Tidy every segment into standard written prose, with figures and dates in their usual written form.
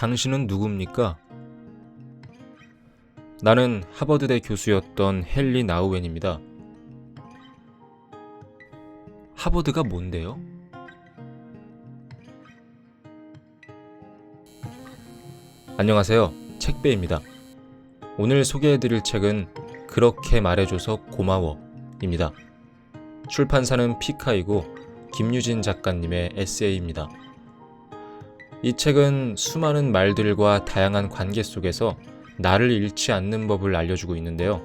당신은 누굽니까? 나는 하버드대 교수였던 헨리 나우엔입니다. 하버드가 뭔데요? 안녕하세요. 책배입니다. 오늘 소개해드릴 책은 그렇게 말해줘서 고마워입니다. 출판사는 피카이고 김유진 작가님의 에세이입니다. 이 책은 수많은 말들과 다양한 관계 속에서 나를 잃지 않는 법을 알려주고 있는데요.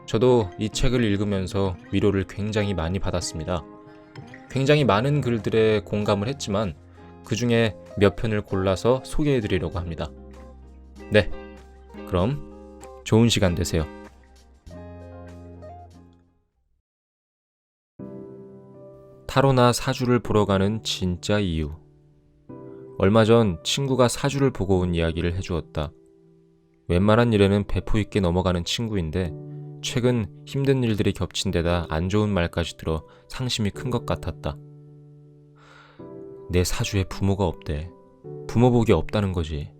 저도 이 책을 읽으면서 위로를 굉장히 많이 받았습니다. 굉장히 많은 글들에 공감을 했지만 그 중에 몇 편을 골라서 소개해드리려고 합니다. 네, 그럼 좋은 시간 되세요. 타로나 사주를 보러 가는 진짜 이유. 얼마 전 친구가 사주를 보고 온 이야기를 해주었다. 웬만한 일에는 배포 있게 넘어가는 친구인데 최근 힘든 일들이 겹친 데다 안 좋은 말까지 들어 상심이 큰 것 같았다. 내 사주에 부모가 없대. 부모 복이 없다는 거지.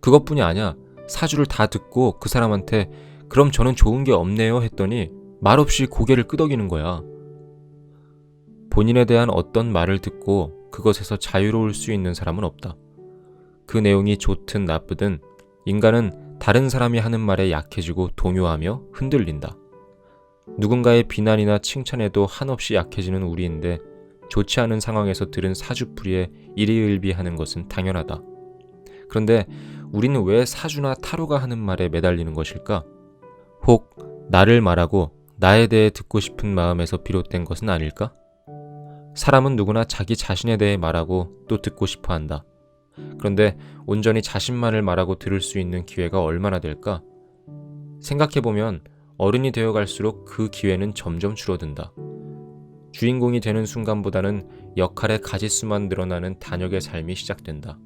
그것뿐이 아니야. 사주를 다 듣고 그 사람한테 그럼 저는 좋은 게 없네요 했더니 말없이 고개를 끄덕이는 거야. 본인에 대한 어떤 말을 듣고 그것에서 자유로울 수 있는 사람은 없다. 그 내용이 좋든 나쁘든 인간은 다른 사람이 하는 말에 약해지고 동요하며 흔들린다. 누군가의 비난이나 칭찬에도 한없이 약해지는 우리인데 좋지 않은 상황에서 들은 사주풀이에 일희일비하는 것은 당연하다. 그런데 우리는 왜 사주나 타로가 하는 말에 매달리는 것일까? 혹 나를 말하고 나에 대해 듣고 싶은 마음에서 비롯된 것은 아닐까? 사람은 누구나 자기 자신에 대해 말하고 또 듣고 싶어 한다. 그런데 온전히 자신만을 말하고 들을 수 있는 기회가 얼마나 될까? 생각해보면 어른이 되어갈수록 그 기회는 점점 줄어든다. 주인공이 되는 순간보다는 역할의 가짓수만 늘어나는 단역의 삶이 시작된다.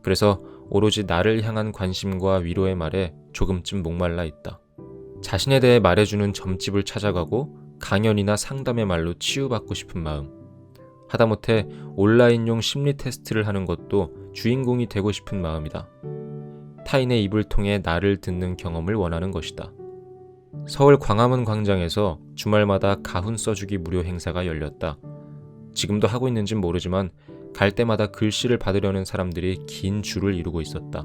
그래서 오로지 나를 향한 관심과 위로의 말에 조금쯤 목말라 있다. 자신에 대해 말해주는 점집을 찾아가고 강연이나 상담의 말로 치유받고 싶은 마음. 하다못해 온라인용 심리 테스트를 하는 것도 주인공이 되고 싶은 마음이다. 타인의 입을 통해 나를 듣는 경험을 원하는 것이다. 서울 광화문 광장에서 주말마다 가훈 써주기 무료 행사가 열렸다. 지금도 하고 있는진 모르지만 갈 때마다 글씨를 받으려는 사람들이 긴 줄을 이루고 있었다.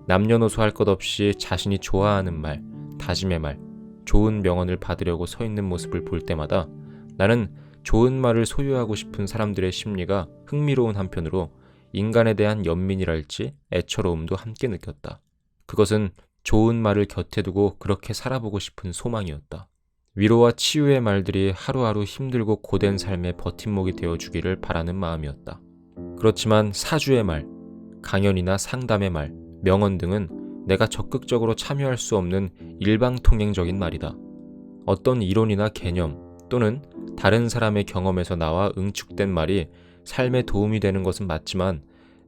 남녀노소 할 것 없이 자신이 좋아하는 말, 다짐의 말, 좋은 명언을 받으려고 서 있는 모습을 볼 때마다 나는 좋은 말을 소유하고 싶은 사람들의 심리가 흥미로운 한편으로 인간에 대한 연민이랄지 애처로움도 함께 느꼈다. 그것은 좋은 말을 곁에 두고 그렇게 살아보고 싶은 소망이었다. 위로와 치유의 말들이 하루하루 힘들고 고된 삶의 버팀목이 되어주기를 바라는 마음이었다. 그렇지만 사주의 말, 강연이나 상담의 말, 명언 등은 내가 적극적으로 참여할 수 없는 일방통행적인 말이다. 어떤 이론이나 개념 또는 다른 사람의 경험에서 나와 응축된 말이 삶에 도움이 되는 것은 맞지만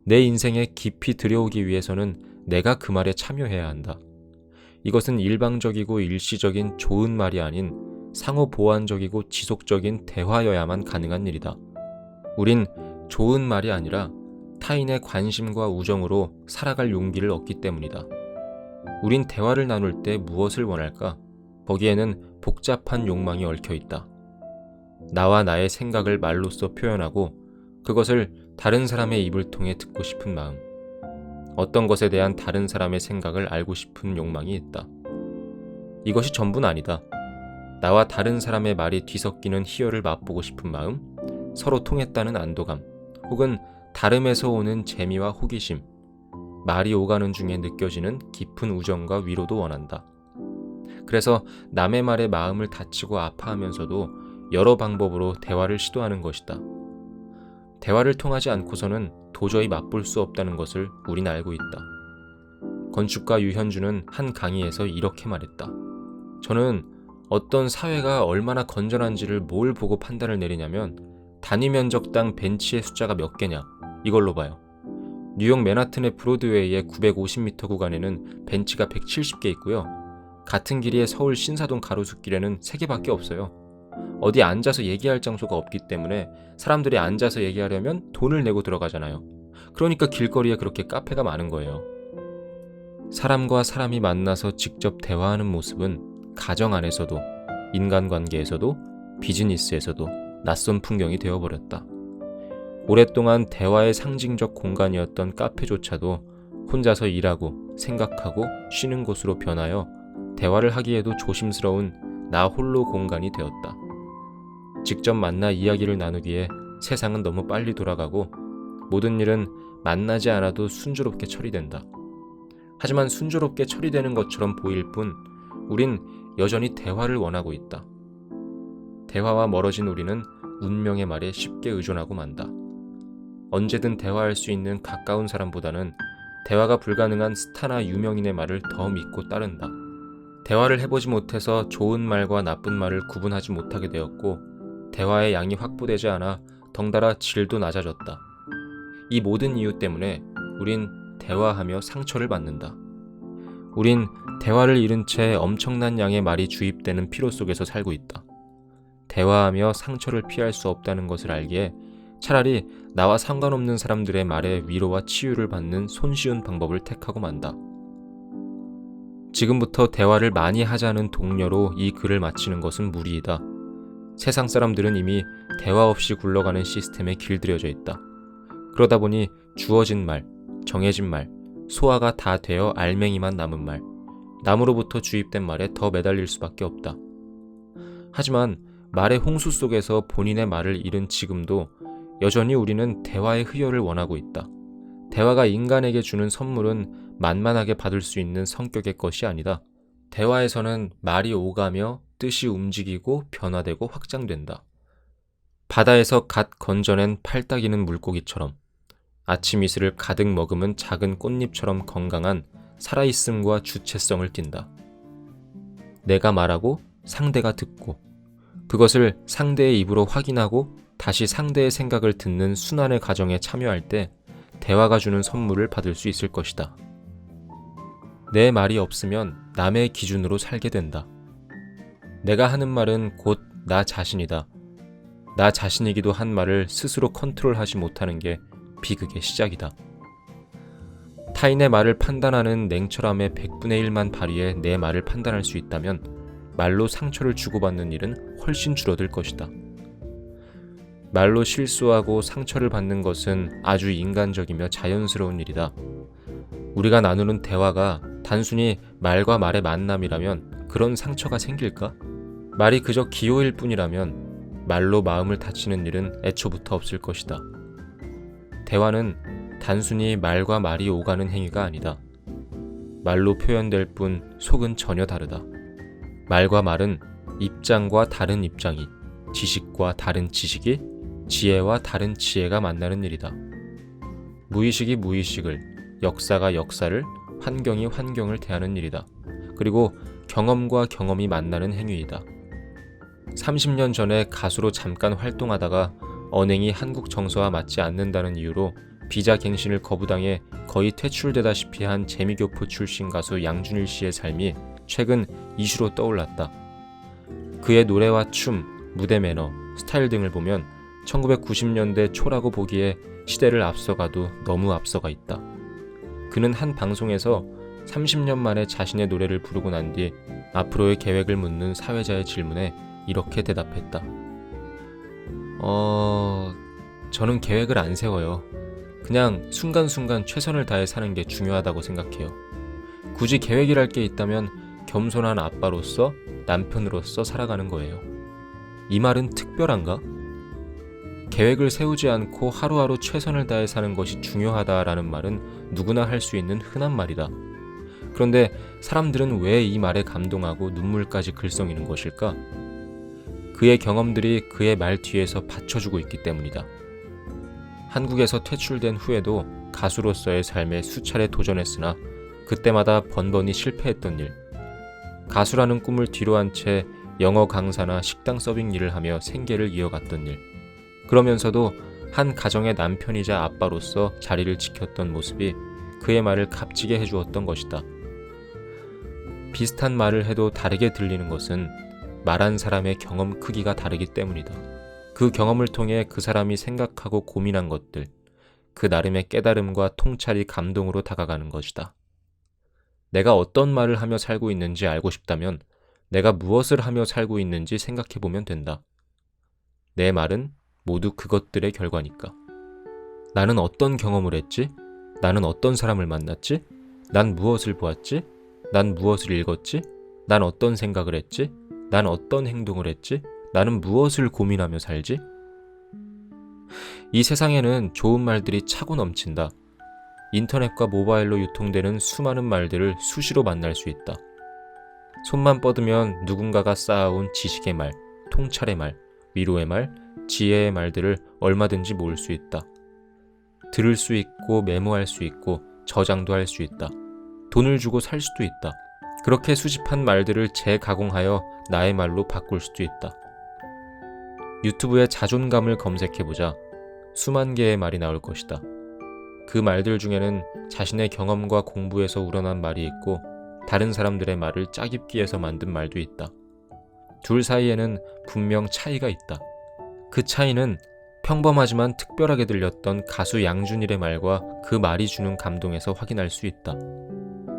내 인생에 깊이 들여오기 위해서는 내가 그 말에 참여해야 한다. 이것은 일방적이고 일시적인 좋은 말이 아닌 상호 보완적이고 지속적인 대화여야만 가능한 일이다. 우린 좋은 말이 아니라 타인의 관심과 우정으로 살아갈 용기를 얻기 때문이다. 우린 대화를 나눌 때 무엇을 원할까? 거기에는 복잡한 욕망이 얽혀 있다. 나와 나의 생각을 말로써 표현하고 그것을 다른 사람의 입을 통해 듣고 싶은 마음. 어떤 것에 대한 다른 사람의 생각을 알고 싶은 욕망이 있다. 이것이 전부는 아니다. 나와 다른 사람의 말이 뒤섞이는 희열을 맛보고 싶은 마음, 서로 통했다는 안도감, 혹은 다름에서 오는 재미와 호기심, 말이 오가는 중에 느껴지는 깊은 우정과 위로도 원한다. 그래서 남의 말에 마음을 다치고 아파하면서도 여러 방법으로 대화를 시도하는 것이다. 대화를 통하지 않고서는 도저히 맛볼 수 없다는 것을 우린 알고 있다. 건축가 유현주는 한 강의에서 이렇게 말했다. 저는 어떤 사회가 얼마나 건전한지를 뭘 보고 판단을 내리냐면 단위 면적당 벤치의 숫자가 몇 개냐 이걸로 봐요. 뉴욕 맨하튼의 브로드웨이의 950m 구간에는 벤치가 170개 있고요. 같은 길이의 서울 신사동 가로수길에는 3개밖에 없어요. 어디 앉아서 얘기할 장소가 없기 때문에 사람들이 앉아서 얘기하려면 돈을 내고 들어가잖아요. 그러니까 길거리에 그렇게 카페가 많은 거예요. 사람과 사람이 만나서 직접 대화하는 모습은 가정 안에서도, 인간관계에서도, 비즈니스에서도 낯선 풍경이 되어버렸다. 오랫동안 대화의 상징적 공간이었던 카페조차도 혼자서 일하고 생각하고 쉬는 곳으로 변하여 대화를 하기에도 조심스러운 나 홀로 공간이 되었다. 직접 만나 이야기를 나누기에 세상은 너무 빨리 돌아가고 모든 일은 만나지 않아도 순조롭게 처리된다. 하지만 순조롭게 처리되는 것처럼 보일 뿐 우린 여전히 대화를 원하고 있다. 대화와 멀어진 우리는 운명의 말에 쉽게 의존하고 만다. 언제든 대화할 수 있는 가까운 사람보다는 대화가 불가능한 스타나 유명인의 말을 더 믿고 따른다. 대화를 해보지 못해서 좋은 말과 나쁜 말을 구분하지 못하게 되었고 대화의 양이 확보되지 않아 덩달아 질도 낮아졌다. 이 모든 이유 때문에 우린 대화하며 상처를 받는다. 우린 대화를 잃은 채 엄청난 양의 말이 주입되는 피로 속에서 살고 있다. 대화하며 상처를 피할 수 없다는 것을 알기에 차라리 나와 상관없는 사람들의 말에 위로와 치유를 받는 손쉬운 방법을 택하고 만다. 지금부터 대화를 많이 하자는 독려로 이 글을 마치는 것은 무리이다. 세상 사람들은 이미 대화 없이 굴러가는 시스템에 길들여져 있다. 그러다 보니 주어진 말, 정해진 말, 소화가 다 되어 알맹이만 남은 말, 남으로부터 주입된 말에 더 매달릴 수밖에 없다. 하지만 말의 홍수 속에서 본인의 말을 잃은 지금도 여전히 우리는 대화의 흐여를 원하고 있다. 대화가 인간에게 주는 선물은 만만하게 받을 수 있는 성격의 것이 아니다. 대화에서는 말이 오가며 뜻이 움직이고 변화되고 확장된다. 바다에서 갓 건져낸 팔딱이는 물고기처럼, 아침 이슬을 가득 머금은 작은 꽃잎처럼 건강한 살아있음과 주체성을 띈다. 내가 말하고 상대가 듣고 그것을 상대의 입으로 확인하고 다시 상대의 생각을 듣는 순환의 과정에 참여할 때 대화가 주는 선물을 받을 수 있을 것이다. 내 말이 없으면 남의 기준으로 살게 된다. 내가 하는 말은 곧 나 자신이다. 나 자신이기도 한 말을 스스로 컨트롤하지 못하는 게 비극의 시작이다. 타인의 말을 판단하는 냉철함의 100분의 1만 발휘해 내 말을 판단할 수 있다면 말로 상처를 주고받는 일은 훨씬 줄어들 것이다. 말로 실수하고 상처를 받는 것은 아주 인간적이며 자연스러운 일이다. 우리가 나누는 대화가 단순히 말과 말의 만남이라면 그런 상처가 생길까? 말이 그저 기호일 뿐이라면 말로 마음을 다치는 일은 애초부터 없을 것이다. 대화는 단순히 말과 말이 오가는 행위가 아니다. 말로 표현될 뿐 속은 전혀 다르다. 말과 말은 입장과 다른 입장이, 지식과 다른 지식이, 지혜와 다른 지혜가 만나는 일이다. 무의식이 무의식을, 역사가 역사를, 환경이 환경을 대하는 일이다. 그리고 경험과 경험이 만나는 행위이다. 30년 전에 가수로 잠깐 활동하다가 언행이 한국 정서와 맞지 않는다는 이유로 비자 갱신을 거부당해 거의 퇴출되다시피 한 재미교포 출신 가수 양준일 씨의 삶이 최근 이슈로 떠올랐다. 그의 노래와 춤, 무대 매너, 스타일 등을 보면 1990년대 초라고 보기에 시대를 앞서가도 너무 앞서가 있다. 그는 한 방송에서 30년 만에 자신의 노래를 부르고 난 뒤 앞으로의 계획을 묻는 사회자의 질문에 이렇게 대답했다. 저는 계획을 안 세워요. 그냥 순간순간 최선을 다해 사는 게 중요하다고 생각해요. 굳이 계획이랄 게 있다면 겸손한 아빠로서, 남편으로서 살아가는 거예요. 이 말은 특별한가? 계획을 세우지 않고 하루하루 최선을 다해 사는 것이 중요하다라는 말은 누구나 할 수 있는 흔한 말이다. 그런데 사람들은 왜 이 말에 감동하고 눈물까지 글썽이는 것일까? 그의 경험들이 그의 말 뒤에서 받쳐주고 있기 때문이다. 한국에서 퇴출된 후에도 가수로서의 삶에 수차례 도전했으나 그때마다 번번이 실패했던 일, 가수라는 꿈을 뒤로 한 채 영어 강사나 식당 서빙 일을 하며 생계를 이어갔던 일, 그러면서도 한 가정의 남편이자 아빠로서 자리를 지켰던 모습이 그의 말을 값지게 해주었던 것이다. 비슷한 말을 해도 다르게 들리는 것은 말한 사람의 경험 크기가 다르기 때문이다. 그 경험을 통해 그 사람이 생각하고 고민한 것들, 그 나름의 깨달음과 통찰이 감동으로 다가가는 것이다. 내가 어떤 말을 하며 살고 있는지 알고 싶다면 내가 무엇을 하며 살고 있는지 생각해보면 된다. 내 말은 모두 그것들의 결과니까. 나는 어떤 경험을 했지? 나는 어떤 사람을 만났지? 난 무엇을 보았지? 난 무엇을 읽었지? 난 어떤 생각을 했지? 난 어떤 행동을 했지? 나는 무엇을 고민하며 살지? 이 세상에는 좋은 말들이 차고 넘친다. 인터넷과 모바일로 유통되는 수많은 말들을 수시로 만날 수 있다. 손만 뻗으면 누군가가 쌓아온 지식의 말, 통찰의 말, 위로의 말, 지혜의 말들을 얼마든지 모을 수 있다. 들을 수 있고 메모할 수 있고 저장도 할 수 있다. 돈을 주고 살 수도 있다. 그렇게 수집한 말들을 재가공하여 나의 말로 바꿀 수도 있다. 유튜브에 자존감을 검색해보자. 수만 개의 말이 나올 것이다. 그 말들 중에는 자신의 경험과 공부에서 우러난 말이 있고 다른 사람들의 말을 짜깁기 해서 만든 말도 있다. 둘 사이에는 분명 차이가 있다. 그 차이는 평범하지만 특별하게 들렸던 가수 양준일의 말과 그 말이 주는 감동에서 확인할 수 있다.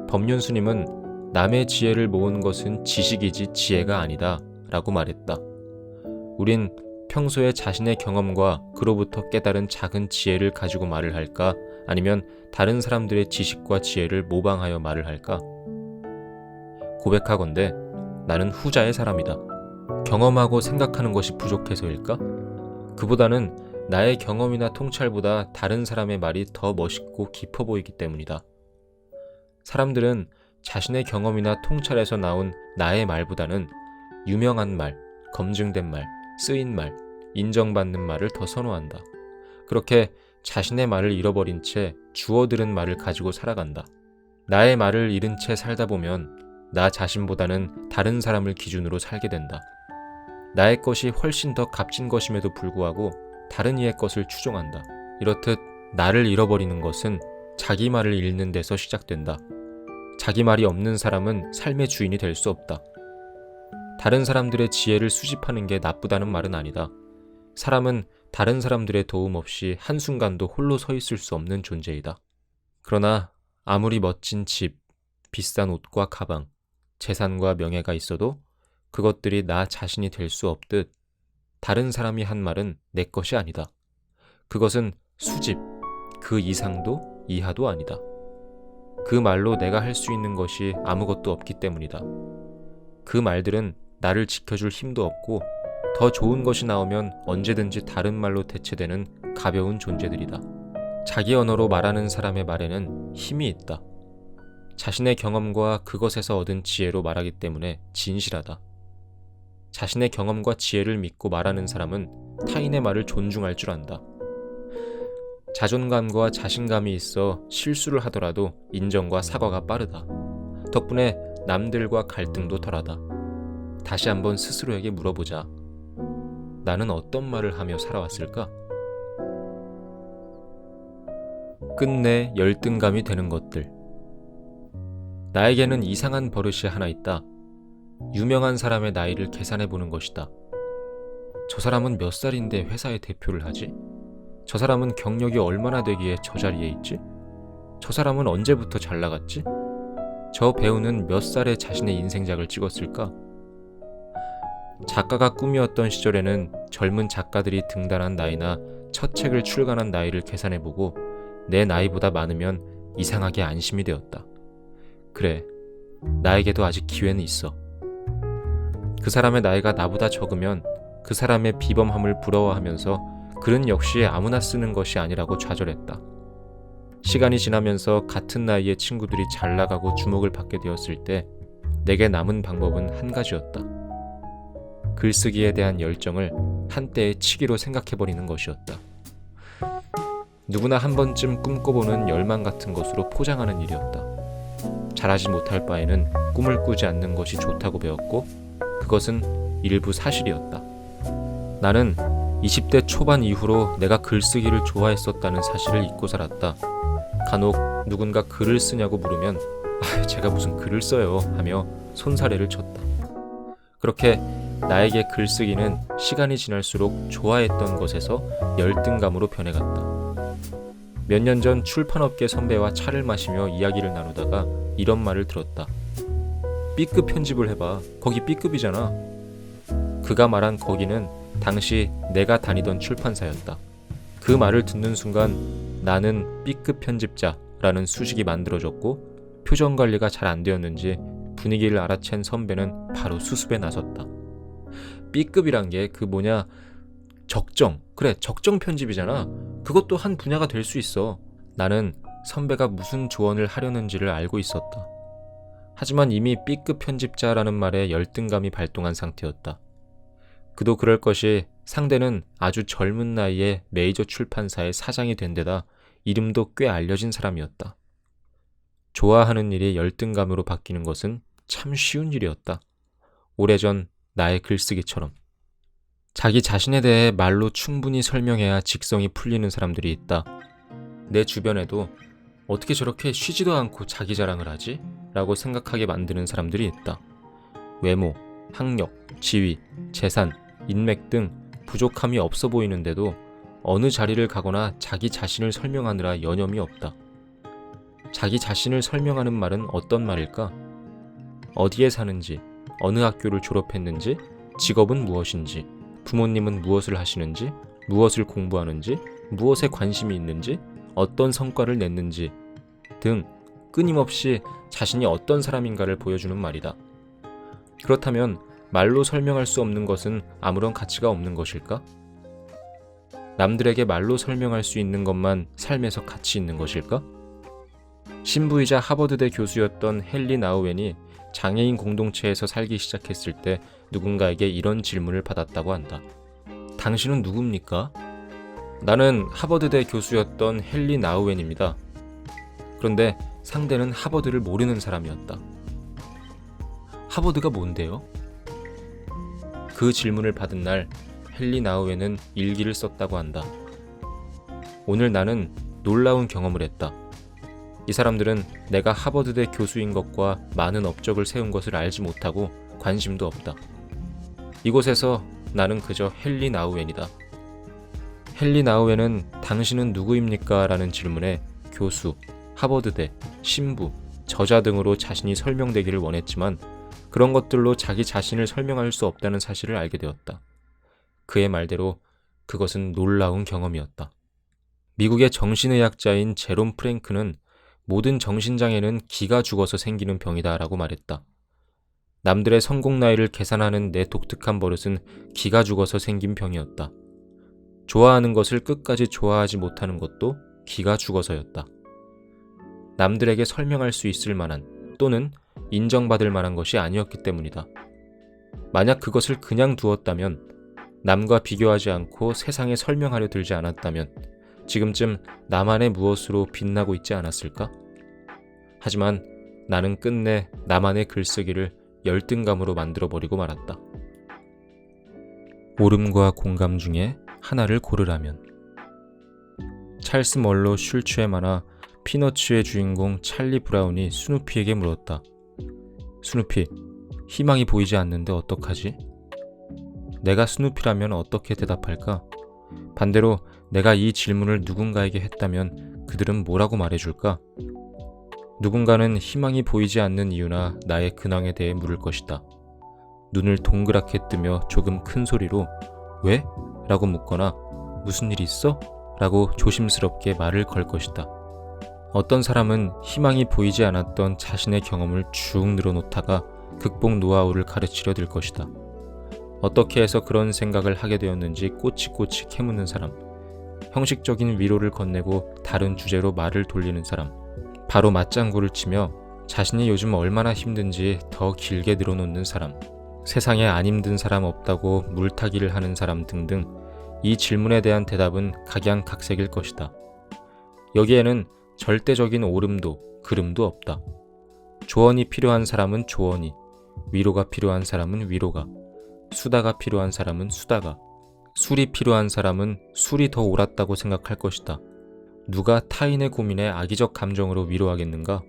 법륜스님은 남의 지혜를 모은 것은 지식이지 지혜가 아니다 라고 말했다. 우린 평소에 자신의 경험과 그로부터 깨달은 작은 지혜를 가지고 말을 할까? 아니면 다른 사람들의 지식과 지혜를 모방하여 말을 할까? 고백하건대 나는 후자의 사람이다. 경험하고 생각하는 것이 부족해서일까? 그보다는 나의 경험이나 통찰보다 다른 사람의 말이 더 멋있고 깊어 보이기 때문이다. 사람들은 자신의 경험이나 통찰에서 나온 나의 말보다는 유명한 말, 검증된 말, 쓰인 말, 인정받는 말을 더 선호한다. 그렇게 자신의 말을 잃어버린 채 주워들은 말을 가지고 살아간다. 나의 말을 잃은 채 살다 보면 나 자신보다는 다른 사람을 기준으로 살게 된다. 나의 것이 훨씬 더 값진 것임에도 불구하고 다른 이의 것을 추종한다. 이렇듯 나를 잃어버리는 것은 자기 말을 잃는 데서 시작된다. 자기 말이 없는 사람은 삶의 주인이 될 수 없다. 다른 사람들의 지혜를 수집하는 게 나쁘다는 말은 아니다. 사람은 다른 사람들의 도움 없이 한순간도 홀로 서 있을 수 없는 존재이다. 그러나 아무리 멋진 집, 비싼 옷과 가방, 재산과 명예가 있어도 그것들이 나 자신이 될 수 없듯 다른 사람이 한 말은 내 것이 아니다. 그것은 수집, 그 이상도 이하도 아니다. 그 말로 내가 할 수 있는 것이 아무것도 없기 때문이다. 그 말들은 나를 지켜줄 힘도 없고 더 좋은 것이 나오면 언제든지 다른 말로 대체되는 가벼운 존재들이다. 자기 언어로 말하는 사람의 말에는 힘이 있다. 자신의 경험과 그것에서 얻은 지혜로 말하기 때문에 진실하다. 자신의 경험과 지혜를 믿고 말하는 사람은 타인의 말을 존중할 줄 안다. 자존감과 자신감이 있어 실수를 하더라도 인정과 사과가 빠르다. 덕분에 남들과 갈등도 덜하다. 다시 한번 스스로에게 물어보자. 나는 어떤 말을 하며 살아왔을까? 끝내 열등감이 되는 것들. 나에게는 이상한 버릇이 하나 있다. 유명한 사람의 나이를 계산해보는 것이다. 저 사람은 몇 살인데 회사의 대표를 하지? 저 사람은 경력이 얼마나 되기에 저 자리에 있지? 저 사람은 언제부터 잘 나갔지? 저 배우는 몇 살에 자신의 인생작을 찍었을까? 작가가 꿈이었던 시절에는 젊은 작가들이 등단한 나이나 첫 책을 출간한 나이를 계산해보고 내 나이보다 많으면 이상하게 안심이 되었다. 그래, 나에게도 아직 기회는 있어. 그 사람의 나이가 나보다 적으면 그 사람의 비범함을 부러워하면서 글은 역시 아무나 쓰는 것이 아니라고 좌절했다. 시간이 지나면서 같은 나이의 친구들이 잘 나가고 주목을 받게 되었을 때 내게 남은 방법은 한 가지였다. 글쓰기에 대한 열정을 한때의 치기로 생각해버리는 것이었다. 누구나 한 번쯤 꿈꿔보는 열망 같은 것으로 포장하는 일이었다. 잘하지 못할 바에는 꿈을 꾸지 않는 것이 좋다고 배웠고 그것은 일부 사실이었다. 나는 20대 초반 이후로 내가 글쓰기를 좋아했었다는 사실을 잊고 살았다. 간혹 누군가 글을 쓰냐고 물으면 제가 무슨 글을 써요 하며 손사래를 쳤다. 그렇게 나에게 글쓰기는 시간이 지날수록 좋아했던 것에서 열등감으로 변해갔다. 몇 년 전 출판업계 선배와 차를 마시며 이야기를 나누다가 이런 말을 들었다. B급 편집을 해봐. 거기 B급이잖아. 그가 말한 거기는 당시 내가 다니던 출판사였다. 그 말을 듣는 순간 나는 B급 편집자라는 수식이 만들어졌고 표정 관리가 잘 안 되었는지 분위기를 알아챈 선배는 바로 수습에 나섰다. B급이란 게 그 뭐냐, 적정. 그래, 적정 편집이잖아. 그것도 한 분야가 될 수 있어. 나는 선배가 무슨 조언을 하려는지를 알고 있었다. 하지만 이미 B급 편집자라는 말에 열등감이 발동한 상태였다. 그도 그럴 것이 상대는 아주 젊은 나이에 메이저 출판사의 사장이 된 데다 이름도 꽤 알려진 사람이었다. 좋아하는 일이 열등감으로 바뀌는 것은 참 쉬운 일이었다. 오래전 나의 글쓰기처럼. 자기 자신에 대해 말로 충분히 설명해야 직성이 풀리는 사람들이 있다. 내 주변에도 어떻게 저렇게 쉬지도 않고 자기 자랑을 하지? 라고 생각하게 만드는 사람들이 있다. 외모, 학력, 지위, 재산, 인맥 등 부족함이 없어 보이는데도 어느 자리를 가거나 자기 자신을 설명하느라 여념이 없다. 자기 자신을 설명하는 말은 어떤 말일까? 어디에 사는지, 어느 학교를 졸업했는지, 직업은 무엇인지, 부모님은 무엇을 하시는지, 무엇을 공부하는지, 무엇에 관심이 있는지, 어떤 성과를 냈는지 등 끊임없이 자신이 어떤 사람인가를 보여주는 말이다. 그렇다면 말로 설명할 수 없는 것은 아무런 가치가 없는 것일까? 남들에게 말로 설명할 수 있는 것만 삶에서 가치 있는 것일까? 신부이자 하버드대 교수였던 헨리 나우웬이 장애인 공동체에서 살기 시작했을 때 누군가에게 이런 질문을 받았다고 한다. 당신은 누굽니까? 나는 하버드대 교수였던 헨리 나우웬입니다. 그런데 상대는 하버드를 모르는 사람이었다. 하버드가 뭔데요? 그 질문을 받은 날 헨리 나우웬은 일기를 썼다고 한다. 오늘 나는 놀라운 경험을 했다. 이 사람들은 내가 하버드대 교수인 것과 많은 업적을 세운 것을 알지 못하고 관심도 없다. 이곳에서 나는 그저 헨리 나우웬이다. 헨리 나우웬은 당신은 누구입니까? 라는 질문에 교수, 하버드대, 신부, 저자 등으로 자신이 설명되기를 원했지만 그런 것들로 자기 자신을 설명할 수 없다는 사실을 알게 되었다. 그의 말대로 그것은 놀라운 경험이었다. 미국의 정신의학자인 제롬 프랭크는 모든 정신장애는 기가 죽어서 생기는 병이다라고 말했다. 남들의 성공 나이를 계산하는 내 독특한 버릇은 기가 죽어서 생긴 병이었다. 좋아하는 것을 끝까지 좋아하지 못하는 것도 기가 죽어서였다. 남들에게 설명할 수 있을 만한 또는 인정받을 만한 것이 아니었기 때문이다. 만약 그것을 그냥 두었다면, 남과 비교하지 않고 세상에 설명하려 들지 않았다면 지금쯤 나만의 무엇으로 빛나고 있지 않았을까? 하지만 나는 끝내 나만의 글쓰기를 열등감으로 만들어버리고 말았다. 옳음과 공감 중에 하나를 고르라면. 찰스 멀로 슐츠의 만화 피너츠의 주인공 찰리 브라운이 스누피에게 물었다. 스누피, 희망이 보이지 않는데 어떡하지? 내가 스누피라면 어떻게 대답할까? 반대로 내가 이 질문을 누군가에게 했다면 그들은 뭐라고 말해줄까? 누군가는 희망이 보이지 않는 이유나 나의 근황에 대해 물을 것이다. 눈을 동그랗게 뜨며 조금 큰 소리로 왜? 라고 묻거나 무슨 일 있어? 라고 조심스럽게 말을 걸 것이다. 어떤 사람은 희망이 보이지 않았던 자신의 경험을 쭉 늘어놓다가 극복 노하우를 가르치려 들 것이다. 어떻게 해서 그런 생각을 하게 되었는지 꼬치꼬치 캐묻는 사람, 형식적인 위로를 건네고 다른 주제로 말을 돌리는 사람, 바로 맞장구를 치며 자신이 요즘 얼마나 힘든지 더 길게 늘어놓는 사람, 세상에 안 힘든 사람 없다고 물타기를 하는 사람 등등 이 질문에 대한 대답은 각양각색일 것이다. 여기에는 절대적인 옳음도 그름도 없다. 조언이 필요한 사람은 조언이, 위로가 필요한 사람은 위로가, 수다가 필요한 사람은 수다가, 술이 필요한 사람은 술이 더 옳았다고 생각할 것이다. 누가 타인의 고민에 악의적 감정으로 위로하겠는가?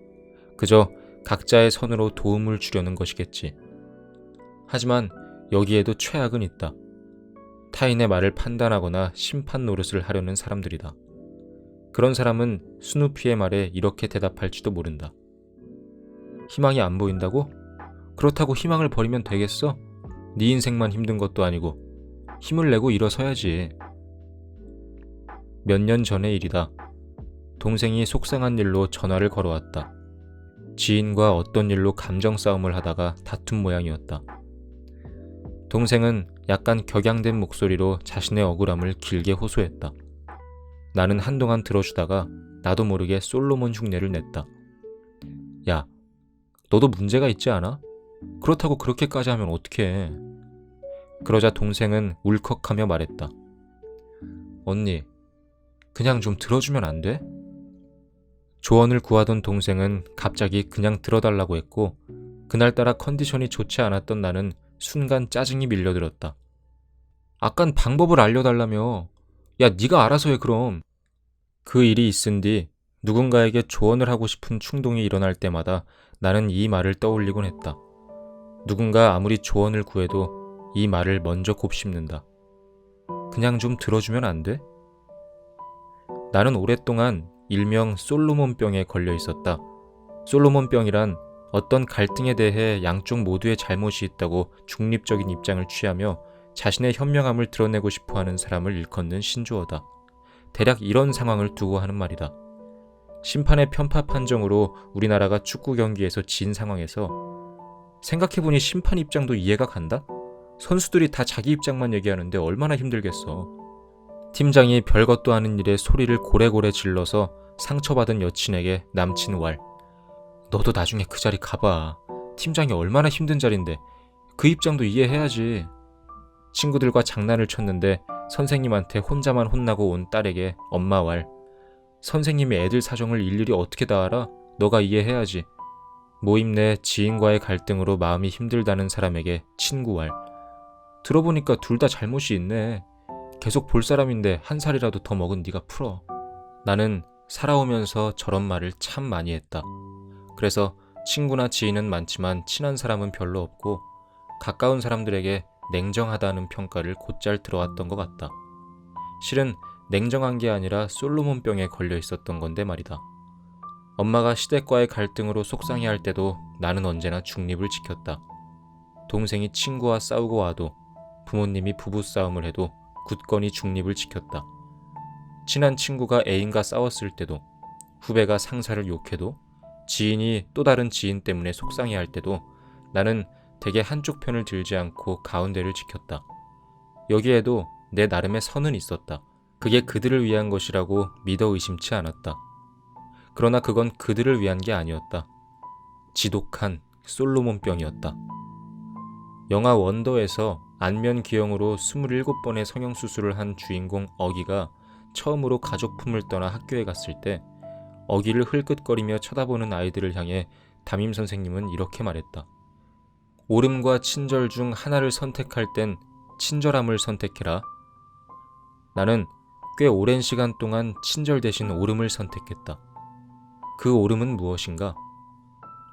그저 각자의 선으로 도움을 주려는 것이겠지. 하지만 여기에도 최악은 있다. 타인의 말을 판단하거나 심판 노릇을 하려는 사람들이다. 그런 사람은 스누피의 말에 이렇게 대답할지도 모른다. 희망이 안 보인다고? 그렇다고 희망을 버리면 되겠어? 네 인생만 힘든 것도 아니고 힘을 내고 일어서야지. 몇 년 전의 일이다. 동생이 속상한 일로 전화를 걸어왔다. 지인과 어떤 일로 감정 싸움을 하다가 다툰 모양이었다. 동생은 약간 격양된 목소리로 자신의 억울함을 길게 호소했다. 나는 한동안 들어주다가 나도 모르게 솔로몬 흉내를 냈다. 야, 너도 문제가 있지 않아? 그렇다고 그렇게까지 하면 어떡해. 그러자 동생은 울컥하며 말했다. 언니, 그냥 좀 들어주면 안 돼? 조언을 구하던 동생은 갑자기 그냥 들어달라고 했고 그날따라 컨디션이 좋지 않았던 나는 순간 짜증이 밀려들었다. 아깐 방법을 알려달라며. 야, 네가 알아서 해 그럼. 그 일이 있은 뒤 누군가에게 조언을 하고 싶은 충동이 일어날 때마다 나는 이 말을 떠올리곤 했다. 누군가 아무리 조언을 구해도 이 말을 먼저 곱씹는다. 그냥 좀 들어주면 안 돼? 나는 오랫동안 일명 솔로몬병에 걸려 있었다. 솔로몬병이란 어떤 갈등에 대해 양쪽 모두의 잘못이 있다고 중립적인 입장을 취하며 자신의 현명함을 드러내고 싶어하는 사람을 일컫는 신조어다. 대략 이런 상황을 두고 하는 말이다. 심판의 편파 판정으로 우리나라가 축구 경기에서 진 상황에서 생각해보니 심판 입장도 이해가 간다? 선수들이 다 자기 입장만 얘기하는데 얼마나 힘들겠어. 팀장이 별것도 아닌 일에 소리를 고래고래 질러서 상처받은 여친에게 남친 왈. 너도 나중에 그 자리 가봐. 팀장이 얼마나 힘든 자리인데 그 입장도 이해해야지. 친구들과 장난을 쳤는데 선생님한테 혼자만 혼나고 온 딸에게 엄마 왈. 선생님이 애들 사정을 일일이 어떻게 다 알아? 너가 이해해야지. 모임 내 지인과의 갈등으로 마음이 힘들다는 사람에게 친구 왈. 들어보니까 둘 다 잘못이 있네. 계속 볼 사람인데 한 살이라도 더 먹은 네가 풀어. 나는 살아오면서 저런 말을 참 많이 했다. 그래서 친구나 지인은 많지만 친한 사람은 별로 없고 가까운 사람들에게 냉정하다는 평가를 곧잘 들어왔던 것 같다. 실은 냉정한 게 아니라 솔로몬병에 걸려 있었던 건데 말이다. 엄마가 시댁과의 갈등으로 속상해할 때도 나는 언제나 중립을 지켰다. 동생이 친구와 싸우고 와도 부모님이 부부싸움을 해도 굳건히 중립을 지켰다. 친한 친구가 애인과 싸웠을 때도, 후배가 상사를 욕해도, 지인이 또 다른 지인 때문에 속상해할 때도 나는 대개 한쪽 편을 들지 않고 가운데를 지켰다. 여기에도 내 나름의 선은 있었다. 그게 그들을 위한 것이라고 믿어 의심치 않았다. 그러나 그건 그들을 위한 게 아니었다. 지독한 솔로몬병이었다. 영화 원더에서 안면 기형으로 27번의 성형수술을 한 주인공 어기가 처음으로 가족품을 떠나 학교에 갔을 때 어기를 흘끗거리며 쳐다보는 아이들을 향해 담임 선생님은 이렇게 말했다. 옳음과 친절 중 하나를 선택할 땐 친절함을 선택해라. 나는 꽤 오랜 시간 동안 친절 대신 옳음을 선택했다. 그 옳음은 무엇인가?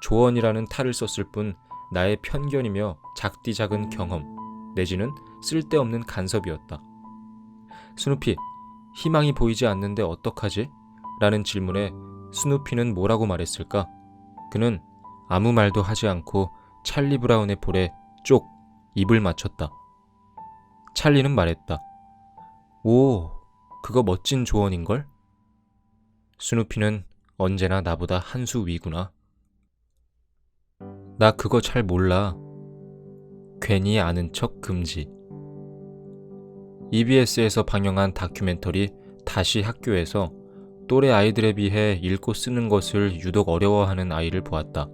조언이라는 탈을 썼을 뿐 나의 편견이며 작디 작은 경험 내지는 쓸데없는 간섭이었다. 스누피, 희망이 보이지 않는데 어떡하지? 라는 질문에 스누피는 뭐라고 말했을까? 그는 아무 말도 하지 않고 찰리 브라운의 볼에 쪽 입을 맞췄다. 찰리는 말했다. 오, 그거 멋진 조언인걸? 스누피는 언제나 나보다 한 수 위구나. 나 그거 잘 몰라. 괜히 아는 척 금지. EBS에서 방영한 다큐멘터리 다시 학교에서 또래 아이들에 비해 읽고 쓰는 것을 유독 어려워하는 아이를 보았다.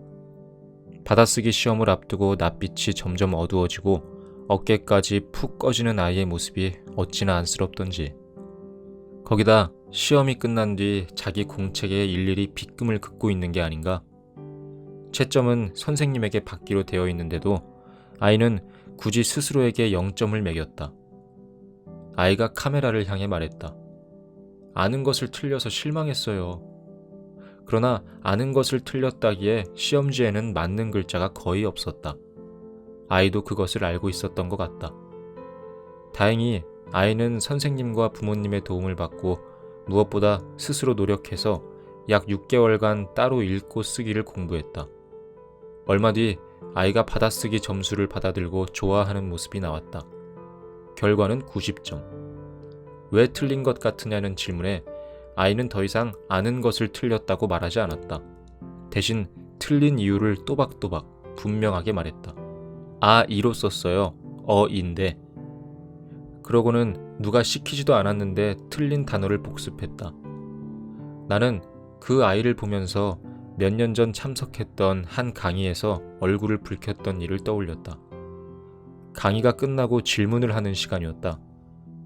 받아쓰기 시험을 앞두고 낯빛이 점점 어두워지고 어깨까지 푹 꺼지는 아이의 모습이 어찌나 안쓰럽던지. 거기다 시험이 끝난 뒤 자기 공책에 일일이 빗금을 긋고 있는 게 아닌가. 채점은 선생님에게 받기로 되어 있는데도 아이는 굳이 스스로에게 0점을 매겼다. 아이가 카메라를 향해 말했다. 아는 것을 틀려서 실망했어요. 그러나 아는 것을 틀렸다기에 시험지에는 맞는 글자가 거의 없었다. 아이도 그것을 알고 있었던 것 같다. 다행히 아이는 선생님과 부모님의 도움을 받고 무엇보다 스스로 노력해서 약 6개월간 따로 읽고 쓰기를 공부했다. 얼마 뒤 아이가 받아쓰기 점수를 받아들고 좋아하는 모습이 나왔다. 결과는 90점. 왜 틀린 것 같으냐는 질문에 아이는 더 이상 아는 것을 틀렸다고 말하지 않았다. 대신 틀린 이유를 또박또박 분명하게 말했다. 이로 썼어요. 어인데. 그러고는 누가 시키지도 않았는데 틀린 단어를 복습했다. 나는 그 아이를 보면서 몇 년 전 참석했던 한 강의에서 얼굴을 붉혔던 일을 떠올렸다. 강의가 끝나고 질문을 하는 시간이었다.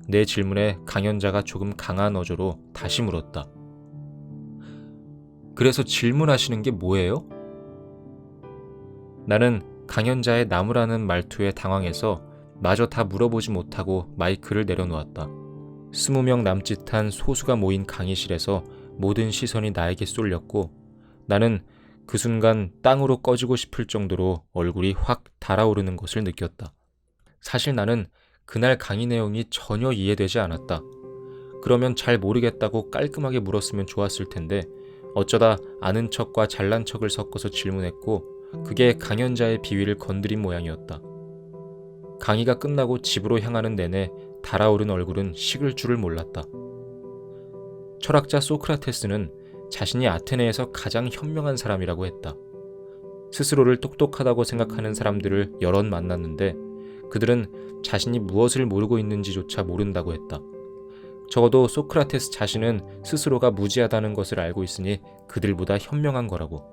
내 질문에 강연자가 조금 강한 어조로 다시 물었다. 그래서 질문하시는 게 뭐예요? 나는 강연자의 나무라는 말투에 당황해서 마저 다 물어보지 못하고 마이크를 내려놓았다. 20명 남짓한 소수가 모인 강의실에서 모든 시선이 나에게 쏠렸고 나는 그 순간 땅으로 꺼지고 싶을 정도로 얼굴이 확 달아오르는 것을 느꼈다. 사실 나는 그날 강의 내용이 전혀 이해되지 않았다. 그러면 잘 모르겠다고 깔끔하게 물었으면 좋았을 텐데 어쩌다 아는 척과 잘난 척을 섞어서 질문했고 그게 강연자의 비위를 건드린 모양이었다. 강의가 끝나고 집으로 향하는 내내 달아오른 얼굴은 식을 줄을 몰랐다. 철학자 소크라테스는 자신이 아테네에서 가장 현명한 사람이라고 했다. 스스로를 똑똑하다고 생각하는 사람들을 여럿 만났는데 그들은 자신이 무엇을 모르고 있는지조차 모른다고 했다. 적어도 소크라테스 자신은 스스로가 무지하다는 것을 알고 있으니 그들보다 현명한 거라고.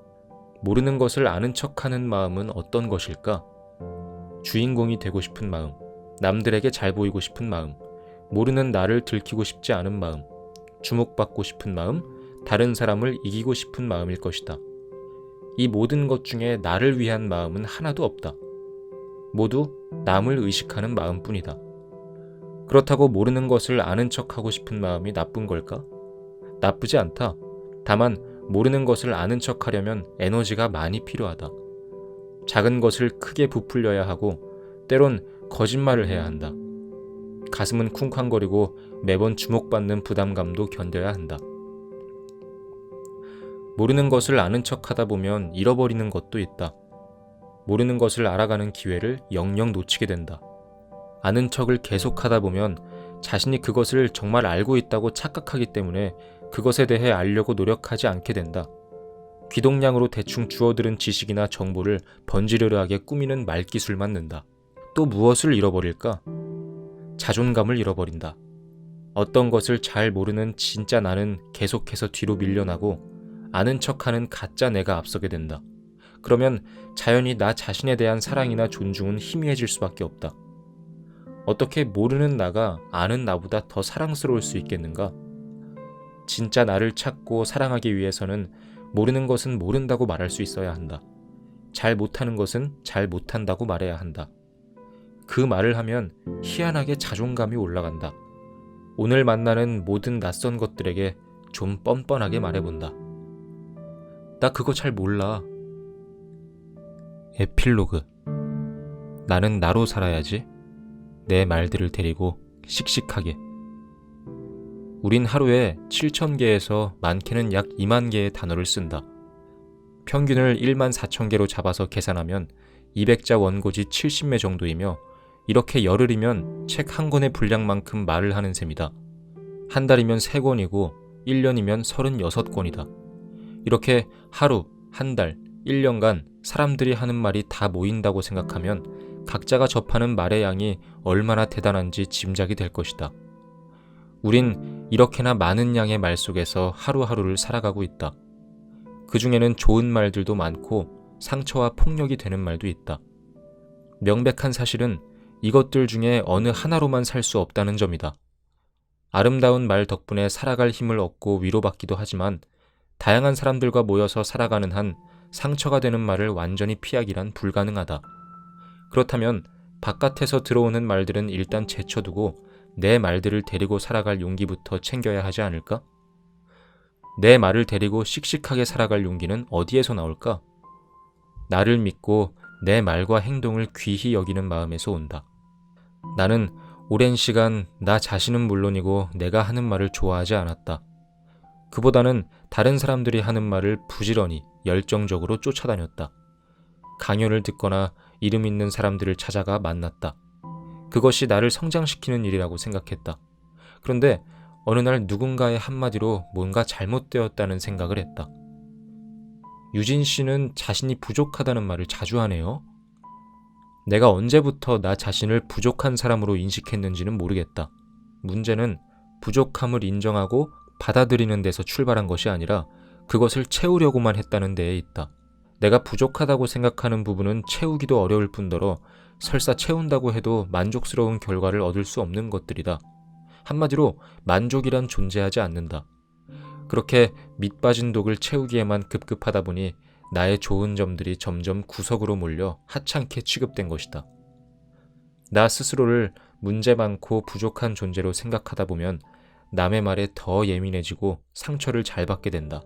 모르는 것을 아는 척하는 마음은 어떤 것일까? 주인공이 되고 싶은 마음, 남들에게 잘 보이고 싶은 마음, 모르는 나를 들키고 싶지 않은 마음, 주목받고 싶은 마음, 다른 사람을 이기고 싶은 마음일 것이다. 이 모든 것 중에 나를 위한 마음은 하나도 없다. 모두 남을 의식하는 마음뿐이다. 그렇다고 모르는 것을 아는 척하고 싶은 마음이 나쁜 걸까? 나쁘지 않다. 다만 모르는 것을 아는 척하려면 에너지가 많이 필요하다. 작은 것을 크게 부풀려야 하고 때론 거짓말을 해야 한다. 가슴은 쿵쾅거리고 매번 주목받는 부담감도 견뎌야 한다. 모르는 것을 아는 척하다 보면 잃어버리는 것도 있다. 모르는 것을 알아가는 기회를 영영 놓치게 된다. 아는 척을 계속하다 보면 자신이 그것을 정말 알고 있다고 착각하기 때문에 그것에 대해 알려고 노력하지 않게 된다. 귀동냥으로 대충 주워들은 지식이나 정보를 번지르르하게 꾸미는 말기술만 는다. 또 무엇을 잃어버릴까? 자존감을 잃어버린다. 어떤 것을 잘 모르는 진짜 나는 계속해서 뒤로 밀려나고 아는 척하는 가짜 내가 앞서게 된다. 그러면 자연히 나 자신에 대한 사랑이나 존중은 희미해질 수밖에 없다. 어떻게 모르는 나가 아는 나보다 더 사랑스러울 수 있겠는가? 진짜 나를 찾고 사랑하기 위해서는 모르는 것은 모른다고 말할 수 있어야 한다. 잘 못하는 것은 잘 못한다고 말해야 한다. 그 말을 하면 희한하게 자존감이 올라간다. 오늘 만나는 모든 낯선 것들에게 좀 뻔뻔하게 말해본다. 나 그거 잘 몰라. 에필로그. 나는 나로 살아야지. 내 말들을 데리고 씩씩하게. 우린 하루에 7,000개에서 많게는 약 2만 개의 단어를 쓴다. 평균을 14,000개로 잡아서 계산하면 200자 원고지 70매 정도이며 이렇게 열흘이면 책 한 권의 분량만큼 말을 하는 셈이다. 한 달이면 3권이고 1년이면 36권이다. 이렇게 하루, 한 달, 1년간 사람들이 하는 말이 다 모인다고 생각하면 각자가 접하는 말의 양이 얼마나 대단한지 짐작이 될 것이다. 우린 이렇게나 많은 양의 말 속에서 하루하루를 살아가고 있다. 그 중에는 좋은 말들도 많고 상처와 폭력이 되는 말도 있다. 명백한 사실은 이것들 중에 어느 하나로만 살 수 없다는 점이다. 아름다운 말 덕분에 살아갈 힘을 얻고 위로받기도 하지만 다양한 사람들과 모여서 살아가는 한 상처가 되는 말을 완전히 피하기란 불가능하다. 그렇다면 바깥에서 들어오는 말들은 일단 제쳐두고 내 말들을 데리고 살아갈 용기부터 챙겨야 하지 않을까? 내 말을 데리고 씩씩하게 살아갈 용기는 어디에서 나올까? 나를 믿고 내 말과 행동을 귀히 여기는 마음에서 온다. 나는 오랜 시간 나 자신은 물론이고 내가 하는 말을 좋아하지 않았다. 그보다는 다른 사람들이 하는 말을 부지런히 열정적으로 쫓아다녔다. 강연을 듣거나 이름 있는 사람들을 찾아가 만났다. 그것이 나를 성장시키는 일이라고 생각했다. 그런데 어느 날 누군가의 한마디로 뭔가 잘못되었다는 생각을 했다. 유진 씨는 자신이 부족하다는 말을 자주 하네요. 내가 언제부터 나 자신을 부족한 사람으로 인식했는지는 모르겠다. 문제는 부족함을 인정하고 받아들이는 데서 출발한 것이 아니라 그것을 채우려고만 했다는 데에 있다. 내가 부족하다고 생각하는 부분은 채우기도 어려울 뿐더러 설사 채운다고 해도 만족스러운 결과를 얻을 수 없는 것들이다. 한마디로 만족이란 존재하지 않는다. 그렇게 밑빠진 독을 채우기에만 급급하다 보니 나의 좋은 점들이 점점 구석으로 몰려 하찮게 취급된 것이다. 나 스스로를 문제 많고 부족한 존재로 생각하다 보면 남의 말에 더 예민해지고 상처를 잘 받게 된다.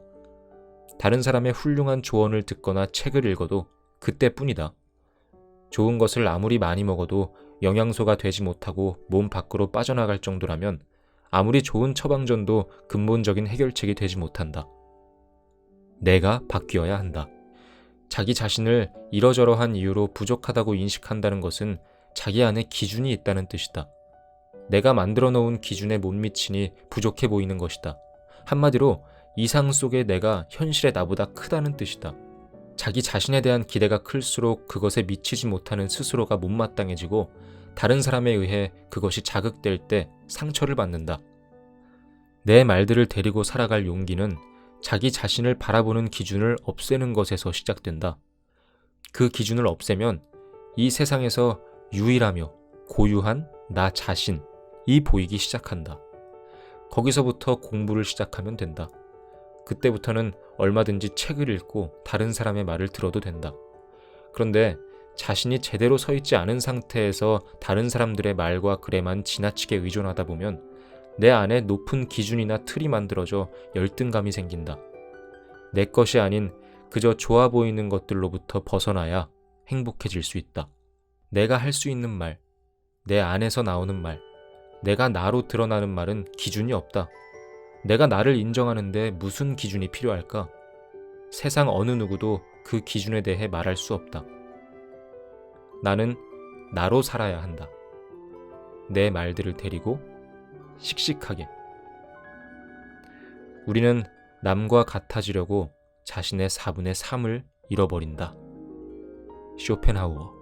다른 사람의 훌륭한 조언을 듣거나 책을 읽어도 그때뿐이다. 좋은 것을 아무리 많이 먹어도 영양소가 되지 못하고 몸 밖으로 빠져나갈 정도라면 아무리 좋은 처방전도 근본적인 해결책이 되지 못한다. 내가 바뀌어야 한다. 자기 자신을 이러저러한 이유로 부족하다고 인식한다는 것은 자기 안에 기준이 있다는 뜻이다. 내가 만들어 놓은 기준에 못 미치니 부족해 보이는 것이다. 한마디로 이상 속의 내가 현실의 나보다 크다는 뜻이다. 자기 자신에 대한 기대가 클수록 그것에 미치지 못하는 스스로가 못마땅해지고 다른 사람에 의해 그것이 자극될 때 상처를 받는다. 내 말들을 데리고 살아갈 용기는 자기 자신을 바라보는 기준을 없애는 것에서 시작된다. 그 기준을 없애면 이 세상에서 유일하며 고유한 나 자신이 보이기 시작한다. 거기서부터 공부를 시작하면 된다. 그때부터는 얼마든지 책을 읽고 다른 사람의 말을 들어도 된다. 그런데 자신이 제대로 서 있지 않은 상태에서 다른 사람들의 말과 글에만 지나치게 의존하다 보면 내 안에 높은 기준이나 틀이 만들어져 열등감이 생긴다. 내 것이 아닌 그저 좋아 보이는 것들로부터 벗어나야 행복해질 수 있다. 내가 할 수 있는 말, 내 안에서 나오는 말, 내가 나로 드러나는 말은 기준이 없다. 내가 나를 인정하는데 무슨 기준이 필요할까? 세상 어느 누구도 그 기준에 대해 말할 수 없다. 나는 나로 살아야 한다. 내 말들을 데리고 씩씩하게. 우리는 남과 같아지려고 자신의 4분의 3을 잃어버린다. 쇼펜하우어.